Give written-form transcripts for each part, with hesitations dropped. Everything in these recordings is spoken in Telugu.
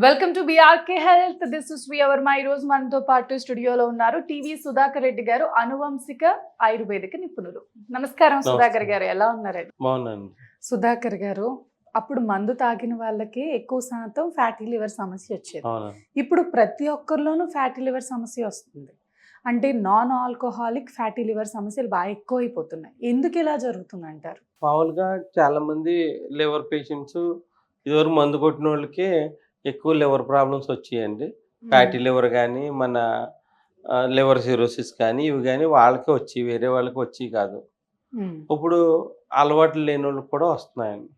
Welcome to BRK health. This is Varma. ఈ రోజు మనతో పాటు స్టూడియోలో ఉన్నారు టీవీ సుధాకర్ రెడ్డి గారు, అనువంశిక ఆయుర్వేదిక నిపుణులు. నమస్కారం సుధాకర్ గారు, ఎలా ఉన్నారండి? బాగున్నాను. సుధాకర్ గారు, అప్పుడు మందు తాగిన వాళ్ళకి ఎక్కువ శాతం ఫ్యాటీ లివర్ సమస్య వచ్చేది. ఇప్పుడు ప్రతి ఒక్కరిలోనూ ఫ్యాటీ లివర్ సమస్య వస్తుంది. అంటే నాన్ ఆల్కహాలిక్ ఫ్యాటీ లివర్ సమస్యలు బాగా ఎక్కువ అయిపోతున్నాయి. ఎందుకు ఇలా జరుగుతుంది అంటారు? మామూలుగా చాలా మంది లివర్ పేషెంట్స్ ఇదివరకు మందు కొట్టిన వాళ్ళకి ఎక్కువ లివర్ ప్రాబ్లమ్స్ వచ్చాయండి. ఫ్యాటీ లివర్ కానీ, మన లివర్ సిరోసిస్ కానీ, ఇవి కానీ వాళ్ళకే వచ్చి, వేరే వాళ్ళకి వచ్చి కాదు. ఇప్పుడు అలవాట్లు లేని వాళ్ళకి కూడా వస్తున్నాయండి.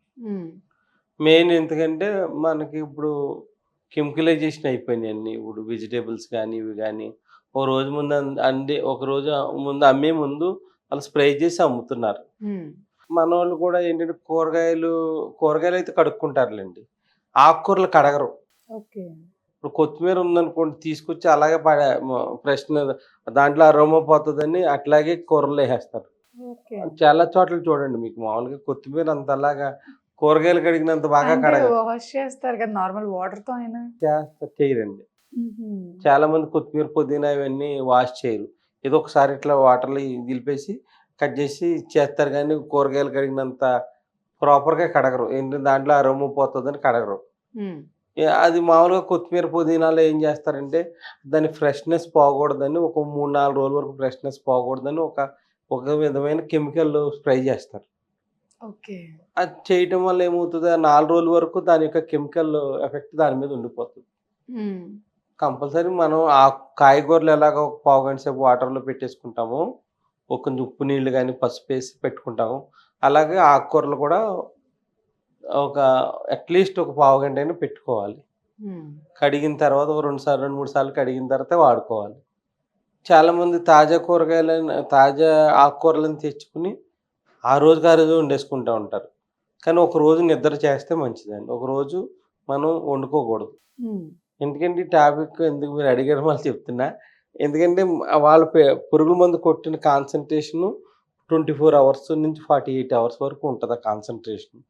మెయిన్ ఎందుకంటే మనకి ఇప్పుడు కెమికలైజేషన్ అయిపోయినాయి అన్నీ. ఇప్పుడు వెజిటేబుల్స్ కానీ, ఇవి కానీ ఒక రోజు ముందు ఒక రోజు ముందు అమ్మే ముందు వాళ్ళు స్ప్రే చేసి అమ్ముతున్నారు. మనోళ్ళు కూడా ఏంటంటే కూరగాయలు అయితే కడుక్కుంటారులేండి, ఆకుకూరలు కడగరు. ఇప్పుడు కొత్తిమీర ఉందనుకోండి, తీసుకొచ్చి అలాగే ప్రశ్న దాంట్లో అరోమా పోతుందని అట్లాగే కూరలు వేసేస్తారు. చాలా చోట్ల చూడండి, మీకు మామూలుగా కొత్తిమీర అంత అలాగా కూరగాయలు కడిగినంత బాగా చేస్తారు కదా, నార్మల్ వాటర్ తో అయినా చేయరండి. చాలా మంది కొత్తిమీర, పుదీనా ఇవన్నీ వాష్ చేయరు. ఏదో ఒకసారి ఇట్లా వాటర్లో దిలిపేసి కట్ చేసి చేస్తారు, కానీ కూరగాయలు కడిగినంత ప్రాపర్గా కడగరు. ఏంటంటే దాంట్లో అరోమా పోతుందని కడగరు. అది మామూలుగా కొత్తిమీర, పుదీనాలో ఏం చేస్తారంటే దాని ఫ్రెష్నెస్ పోకూడదని, ఒక 3-4 రోజుల వరకు ఫ్రెష్నెస్ పోకూడదని ఒక విధమైన కెమికల్ స్ప్రే చేస్తారు. అది చేయటం వల్ల ఏమవుతుంది, 4 రోజుల వరకు దాని యొక్క కెమికల్ ఎఫెక్ట్ దాని మీద ఉండిపోతుంది. కంపల్సరీ మనం ఆ కాయగూరలు ఎలాగ ఒక పావు గంట సేపు వాటర్లో పెట్టేసుకుంటాము, ఒక ఉప్పు నీళ్ళు కానీ పసుపు వేసి పెట్టుకుంటాము, అలాగే ఆకుకూరలు కూడా ఒక అట్లీస్ట్ ఒక పావు గంట అయినా పెట్టుకోవాలి. కడిగిన తర్వాత ఒక 2-3 సార్లు కడిగిన తర్వాత వాడుకోవాలి. చాలామంది తాజా ఆకుకూరలను తెచ్చుకుని ఆ రోజు వండేసుకుంటూ ఉంటారు. కానీ ఒక రోజు నిద్ర చేస్తే మంచిదండి. ఒక రోజు మనం వండుకోకూడదు. ఎందుకంటే ఈ టాపిక్ ఎందుకు మీరు అడిగారు వాళ్ళు చెప్తున్నా. ఎందుకంటే వాళ్ళు పురుగుల మందు కొట్టిన కాన్సన్ట్రేషను 24 అవర్స్ నుంచి 48 అవర్స్ వరకు ఉంటుంది ఆ కాన్సన్ట్రేషన్.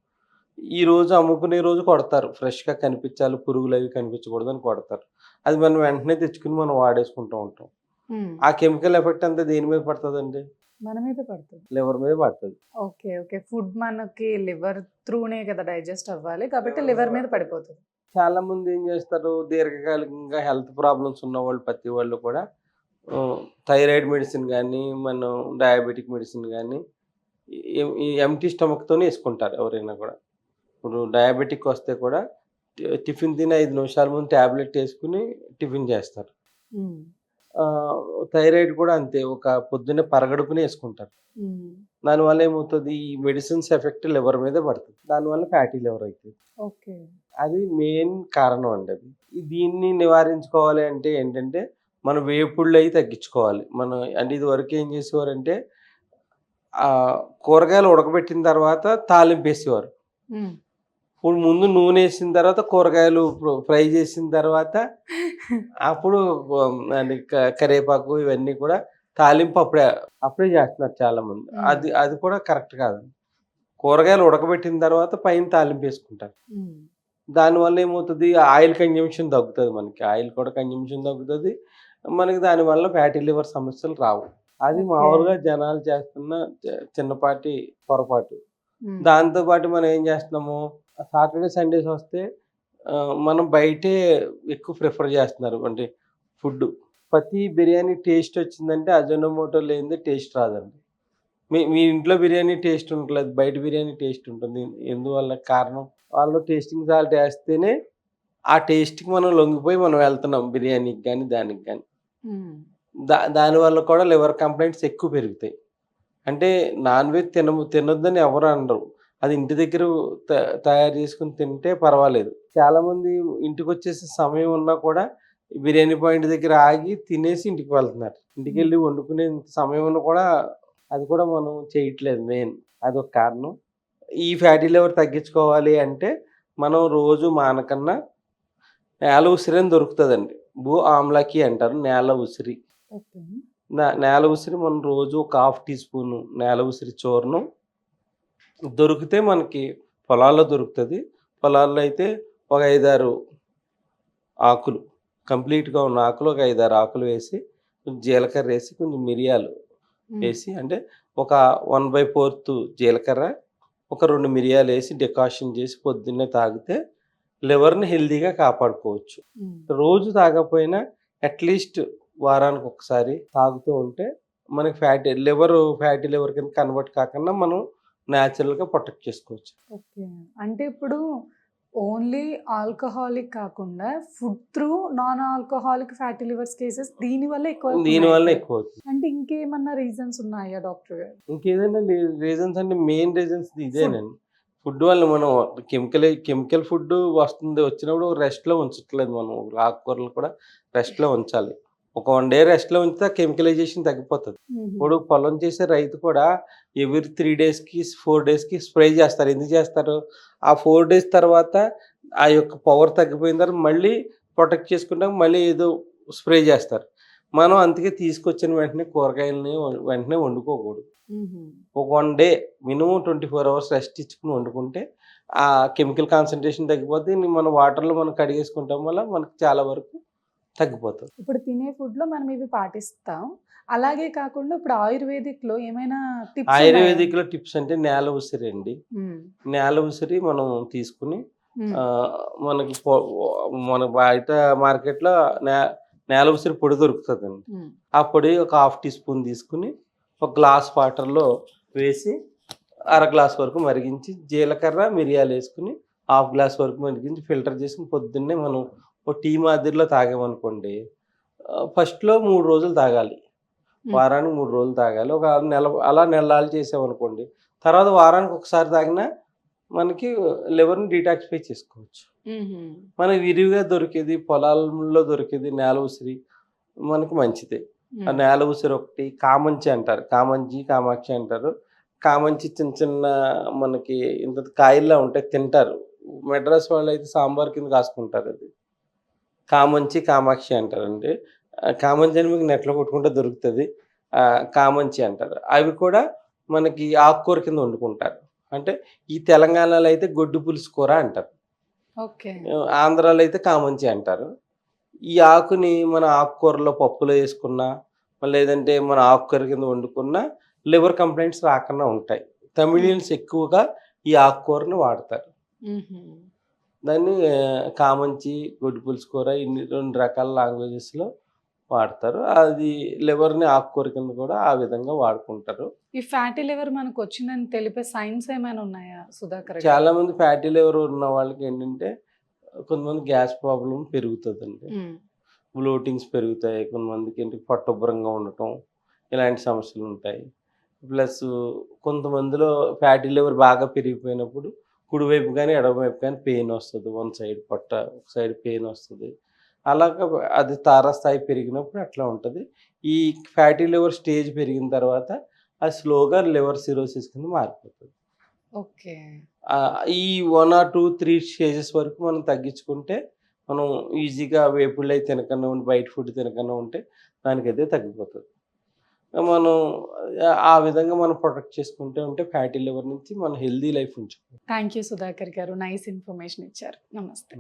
ఈ రోజు అమ్ముకునే రోజు కొడతారు, ఫ్రెష్గా కనిపించాలి, పురుగులు అవి కనిపించకూడదని కొడతారు. అది మనం వెంటనే తెచ్చుకుని మనం వాడేసుకుంటూ ఉంటాం. ఆ కెమికల్ ఎఫెక్ట్ అంతా దేని మీద పడుతుందండి? మన మీద పడుతుంది, లివర్ మీద పడుతుంది. ఓకే. ఫుడ్ మనకి లివర్ త్రూనే కదా డైజెస్ట్ అవ్వాలి, కాబట్టి లివర్ మీద పడిపోతుంది. చాలా మంది ఏం చేస్తారు, దీర్ఘకాలికంగా హెల్త్ ప్రాబ్లమ్స్ ఉన్న వాళ్ళు, ప్రతి వాళ్ళు కూడా థైరాయిడ్ మెడిసిన్ కానీ, మనం డయాబెటిక్ మెడిసిన్ కానీ ఈ ఎంటీ స్టమక్తోనే వేసుకుంటారు ఎవరైనా కూడా. ఇప్పుడు డయాబెటిక్ వస్తే కూడా టిఫిన్ తిని 5 నిమిషాల ముందు ట్యాబ్లెట్ వేసుకుని టిఫిన్ చేస్తారు. థైరాయిడ్ కూడా అంతే, ఒక పొద్దున్నే పరగడుపునే వేసుకుంటారు. దానివల్ల ఏమవుతుంది, ఈ మెడిసిన్స్ ఎఫెక్ట్ లివర్ మీదే పడుతుంది. దానివల్ల ఫ్యాటీ లివర్ అవుతుంది. అది మెయిన్ కారణం అండి. అది దీన్ని నివారించుకోవాలి అంటే ఏంటంటే మనం వేపుళ్ళు అవి తగ్గించుకోవాలి. అంటే ఇది వరకు ఏం చేసేవారంటే కూరగాయలు ఉడకబెట్టిన తర్వాత తాలింపు వేసేవారు. ఇప్పుడు ముందు నూనె వేసిన తర్వాత కూరగాయలు ఫ్రై చేసిన తర్వాత అప్పుడు కరివేపాకు ఇవన్నీ కూడా తాలింపు అప్పుడే చేస్తున్నారు చాలా మంది. అది కూడా కరెక్ట్ కాదండి. కూరగాయలు ఉడకబెట్టిన తర్వాత పైన తాలింపు వేసుకుంటారు. దానివల్ల ఏమవుతుంది, ఆయిల్ కన్జంప్షన్ తగ్గుతుంది. మనకి ఆయిల్ కూడా కన్జంప్షన్ తగ్గుతుంది. మనకి దానివల్ల ఫ్యాటీ లివర్ సమస్యలు రావు. అది మామూలుగా జనాలు చేస్తున్న చిన్నపాటి పొరపాటు. దాంతోపాటు మనం ఏం చేస్తున్నాము, సాటర్డే సండేస్ వస్తే మనం బయటే ఎక్కువ ప్రిఫర్ చేస్తున్నారు. అంటే ఫుడ్, ప్రతి బిర్యానీ టేస్ట్ వచ్చిందంటే అజొనమోటో లేనిదే టేస్ట్ రాదండి. మీ ఇంట్లో బిర్యానీ టేస్ట్ ఉంటుంది, బయట బిర్యానీ టేస్ట్ ఉంటుంది. ఎందువల్ల కారణం, వాళ్ళు టేస్టింగ్ సాల్ట్ వేస్తేనే ఆ టేస్ట్కి మనం లొంగిపోయి మనం వెళ్తున్నాం బిర్యానీకి కానీ దానికి కానీ. దానివల్ల కూడా లివర్ కంప్లైంట్స్ ఎక్కువ పెరుగుతాయి. అంటే నాన్ వెజ్ తినొద్దని ఎవరు అనరు, అది ఇంటి దగ్గర తయారు చేసుకుని తింటే పర్వాలేదు. చాలామంది ఇంటికి వచ్చేసి సమయం ఉన్నా కూడా బిర్యానీ పాయింట్ దగ్గర ఆగి తినేసి ఇంటికి వెళ్తున్నారు. ఇంటికి వెళ్ళి వండుకునే సమయం ఉన్నా కూడా అది కూడా మనం చేయట్లేదు. మెయిన్ అదొక కారణం. ఈ ఫ్యాటీ లివర్ తగ్గించుకోవాలి అంటే మనం రోజు మానకన్నా నేల ఉసిరి అని దొరుకుతుందండి. భూ ఆమ్లాకి అంటారు, నేల ఉసిరి. నేల ఉసిరి మనం రోజు ఒక 1/2 టీ స్పూన్ నేల ఉసిరి చూర్ణం దొరికితే మనకి పొలాల్లో దొరుకుతుంది. పొలాల్లో అయితే ఒక 5-6 ఆకులు కంప్లీట్గా ఉన్న ఆకులు ఒక 5-6 ఆకులు వేసి కొంచెం జీలకర్ర వేసి కొంచెం మిరియాలు వేసి అంటే ఒక 1/4 జీలకర్ర ఒక 2 మిరియాలు వేసి డికాషన్ చేసి పొద్దున్నే తాగితే లివర్ని హెల్దీగా కాపాడుకోవచ్చు. రోజు తాగకపోయినా అట్లీస్ట్ వారానికి ఒకసారి తాగుతూ ఉంటే మనకి ఫ్యాటీ లివర్ కింద కన్వర్ట్ కాకుండా మనం న్యాచురల్గా ప్రొటెక్ట్ చేసుకోవచ్చు. ఓకే. అంటే ఇప్పుడు ఓన్లీ ఆల్కహాలిక్ కాకుండా food through non alcoholic fatty levers cases దీనివల్ల ఎక్కువ దీనివల్ల ఎక్కువ అవుతుంది. అంటే ఇంకేమన్నా రీజన్స్ ఉన్నాయా డాక్టర్ గారు? ఇంకేదైనా రీజన్స్ అంటే మెయిన్ రీజన్స్ ఇదేనండి. ఫుడ్ వల్ల మనం కెమికల్ ఫుడ్ వచ్చినప్పుడు రెస్ట్‌లో ఉంచట్లేదు మనం. ఆకుకూరలు కూడా రెస్ట్‌లో ఉంచాలి. ఒక 1 డే రెస్ట్‌లో ఉంచితే కెమికలైజేషన్ తగ్గిపోతది. ఇప్పుడు పొలం చేసే రైతు కూడా ఎవ్రీ 3 డేస్‌కి, 4 డేస్‌కి స్ప్రే చేస్తారు. ఎందుకు చేస్తారు? ఆ 4 డేస్ తర్వాత ఆ యొక్క పవర్ తగ్గిపోయిన తర్వాత మళ్ళీ ప్రొటెక్ట్ చేసుకుంటానికి మళ్ళీ ఏదో స్ప్రే చేస్తారు. మనం అందుకే తీసుకొచ్చిన వెంటనే కూరగాయలని వెంటనే వండుకోకూడదు. ఒక 1 డే మినిమమ్ 24 అవర్స్ రెస్ట్ ఇచ్చుకొని వండుకుంటే ఆ కెమికల్ కాన్సంట్రేషన్ తగ్గిపోద్ది. మనం వాటర్‌లో మనం కడిగేసుకుంటాం వల్ల మనకు చాలా వరకు తగ్గిపోతది. ఇప్పుడు తినే ఫుడ్‌లో మనం ఇవి పాటిస్తాం. అలాగే కాకుండా ఇప్పుడు ఆయుర్వేదిక్‌లో ఏమైనా టిప్స్ ఉన్నాయా? ఆయుర్వేదిక్‌లో టిప్స్ అంటే నేల ఉసిరి అండి. నేల ఉసిరి మనం తీసుకొని మనకి మన బయట మార్కెట్‌లో నేల ఉసిరి పొడి దొరుకుతదండి. ఆ పొడి ఒక 1/2 టీ స్పూన్ తీసుకొని ఒక గ్లాస్ వాటర్‌లో వేసి అర గ్లాస్ వరకు మరిగించి జీలకర్ర, మిరియాలు వేసుకొని 1/2 గ్లాస్ వరకు మరిగించి ఫిల్టర్ చేసుకొని పొద్దున్నే మనం ఓ టీ మాదిరిలో తాగామనుకోండి. ఫస్ట్‌లో 3 రోజులు తాగాలి. వారానికి 3 రోజులు తాగాలి. ఒక నెలలు చేసామనుకోండి. తర్వాత వారానికి ఒకసారి తాగినా మనకి లివర్‌ని డీటాక్సిఫై చేసుకోవచ్చు. మనకి విరివిగా దొరికేది పొలాల్లో దొరికేది నేల ఉసిరి మనకి మంచిదే. ఆ నేల ఉసిరి ఒకటి, కామంచి అంటారు. కామాక్షి అంటారు. కామంచి చిన్న చిన్న మనకి ఇంత కాయల్లా ఉంటాయి తింటారు. మెడ్రాస్ వాళ్ళైతే సాంబార్ కింద కాసుకుంటారు అది. కామంచి, కామాక్షి అంటారండి. కామంచి అని మీకు నెట్‌లో కొట్టుకుంటే దొరుకుతది. కామంచి అంటారు. అవి కూడా మనకి ఆకుకూర కింద వండుకుంటారు. అంటే ఈ తెలంగాణలో అయితే గొడ్డు పులుసు కూర అంటారు. ఓకే. ఆంధ్రాలో అయితే కామంచి అంటారు. ఈ ఆకుని మన ఆకుకూరలో పప్పులో వేసుకున్నా, లేదంటే మన ఆకుకూర కింద వండుకున్నా లివర్ కంప్లైంట్స్ రాకుండా ఉంటాయి. తమిళియన్స్ ఎక్కువగా ఈ ఆకుకూరని వాడతారు. దాన్ని కామంచి, గొడ్డు పులుసు కూర ఇన్ని 2 రకాల లాంగ్వేజెస్‌లో వాడతారు. అది లివర్‌ని ఆకుకూర కింద కూడా ఆ విధంగా వాడుకుంటారు. ఈ ఫ్యాటీ లివర్ మనకు వచ్చిందని తెలిపే సైన్స్ ఏమైనా ఉన్నాయా సుధాకర్ గారు? చాలామంది ఫ్యాటీ లివర్ ఉన్న వాళ్ళకి ఏంటంటే కొంతమంది గ్యాస్ ప్రాబ్లమ్ పెరుగుతదండి. బ్లోటింగ్స్ పెరుగుతాయి. కొంతమందికి ఏంటి పొట్టుబ్బరంగా ఉండటం ఇలాంటి సమస్యలు ఉంటాయి. ప్లస్ కొంతమందిలో ఫ్యాటీ లివర్ బాగా పెరిగిపోయినప్పుడు కుడివైపు కానీ ఎడమవైపు కానీ పెయిన్ వస్తుంది. వన్ సైడ్ పొట్ట ఒక సైడ్ పెయిన్ వస్తుంది. అలాగా అది తారాస్థాయి పెరిగినప్పుడు అట్లా ఉంటుంది. ఈ ఫ్యాటీ లివర్ స్టేజ్ పెరిగిన తర్వాత అది స్లోగా లివర్ సిరోసిస్ కింద మారిపోతుంది. ఓకే. ఈ 1 or 2, 3 స్టేజెస్ వరకు మనం తగ్గించుకుంటే మనం ఈజీగా వేపుళ్ళయి తినకుండా ఉండి బయట ఫుడ్ తినకుండా ఉంటే దానికైతే తగ్గిపోతుంది. మనం ఆ విధంగా మనం ప్రొటెక్ట్ చేసుకుంటూ ఉంటే ఫ్యాటీ లివర్ నుంచి మనం హెల్తీ లైఫ్ ఉంచుకోవచ్చు. థ్యాంక్ యూ సుధాకర్ గారు. నైస్ ఇన్ఫర్మేషన్ ఇచ్చారు. నమస్తే.